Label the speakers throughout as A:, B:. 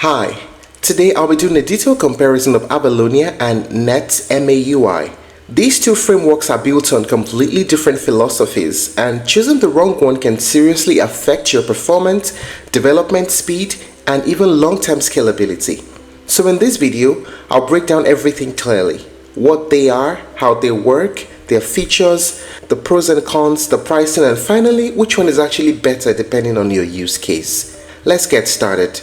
A: Hi, today I'll be doing a detailed comparison of Avalonia and NET MAUI. These two frameworks are built on completely different philosophies, and choosing the wrong one can seriously affect your performance, development speed, and even long-term scalability. So in this video, I'll break down everything clearly: what they are, how they work, their features, the pros and cons, the pricing, and finally, which one is actually better depending on your use case. Let's get started.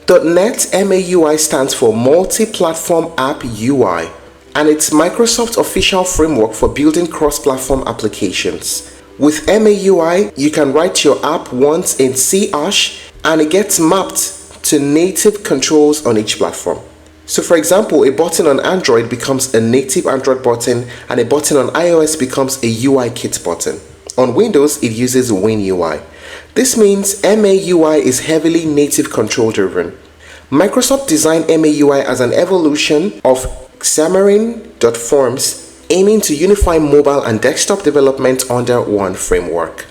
A: .NET MAUI stands for Multi-Platform App UI, and it's Microsoft's official framework for building cross-platform applications. With MAUI, you can write your app once in C# and it gets mapped to native controls on each platform. So for example, a button on Android becomes a native Android button, and a button on iOS becomes a UIKit button. On Windows, it uses WinUI. This means MAUI is heavily native control driven. Microsoft designed MAUI as an evolution of Xamarin.Forms, aiming to unify mobile and desktop development under one framework.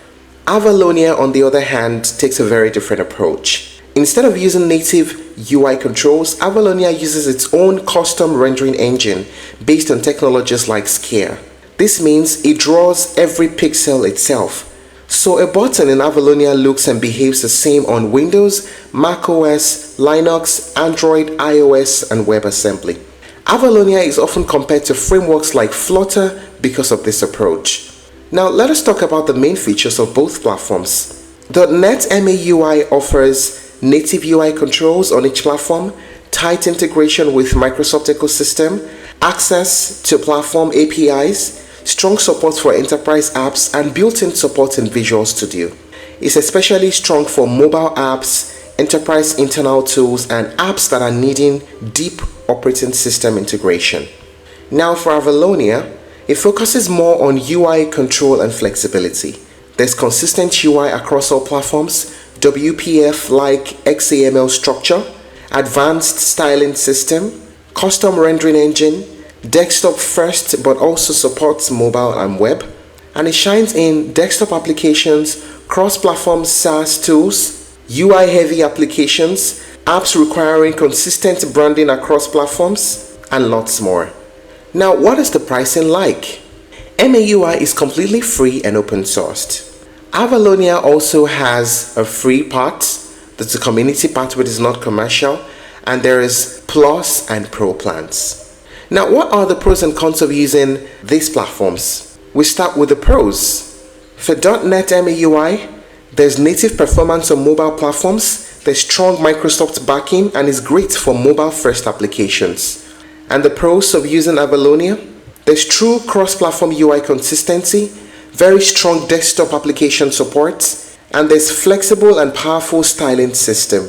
A: Avalonia, on the other hand, takes a very different approach. Instead of using native UI controls, Avalonia uses its own custom rendering engine based on technologies like Scare. This means it draws every pixel itself. So a button in Avalonia looks and behaves the same on Windows, macOS, Linux, Android, iOS, and WebAssembly. Avalonia is often compared to frameworks like Flutter because of this approach. Now let us talk about the main features of both platforms. .NET MAUI offers native UI controls on each platform, tight integration with Microsoft ecosystem, access to platform APIs, strong support for enterprise apps, and built-in support in Visual Studio. It's especially strong for mobile apps, enterprise internal tools, and apps that are needing deep operating system integration. Now for Avalonia, it focuses more on UI control and flexibility. There's consistent UI across all platforms, WPF-like XAML structure, advanced styling system, custom rendering engine, desktop first but also supports mobile and web, and it shines in desktop applications, cross-platform SaaS tools, UI heavy applications, apps requiring consistent branding across platforms, and lots more. Now, what is the pricing like? MAUI is completely free and open sourced. Avalonia also has a free part, that's a community part which is not commercial, and there is Plus and Pro plans. Now, what are the pros and cons of using these platforms? We start with the pros. For .NET MAUI, there's native performance on mobile platforms, there's strong Microsoft backing, and is great for mobile-first applications. And the pros of using Avalonia? There's true cross-platform UI consistency, very strong desktop application support, and there's flexible and powerful styling system.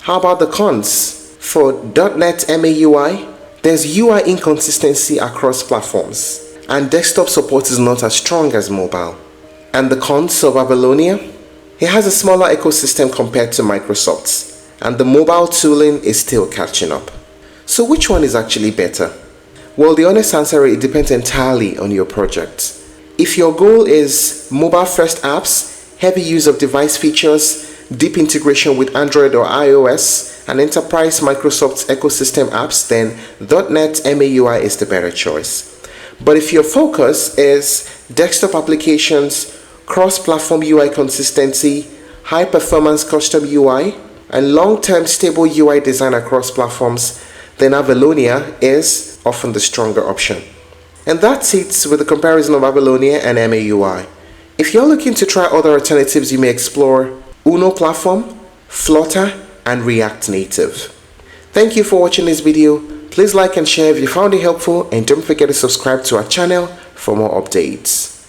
A: How about the cons? For .NET MAUI, there's UI inconsistency across platforms, and desktop support is not as strong as mobile. And the cons of Avalonia? It has a smaller ecosystem compared to Microsoft's, and the mobile tooling is still catching up. So which one is actually better? Well, the honest answer is it depends entirely on your project. If your goal is mobile-first apps, heavy use of device features, deep integration with Android or iOS, and enterprise Microsoft ecosystem apps, then .NET MAUI is the better choice. But if your focus is desktop applications, cross-platform UI consistency, high-performance custom UI, and long-term stable UI design across platforms, then Avalonia is often the stronger option. And that's it with the comparison of Avalonia and MAUI. If you're looking to try other alternatives, you may explore Uno Platform, Flutter, and React Native. Thank you for watching this video. Please like and share if you found it helpful, and don't forget to subscribe to our channel for more updates.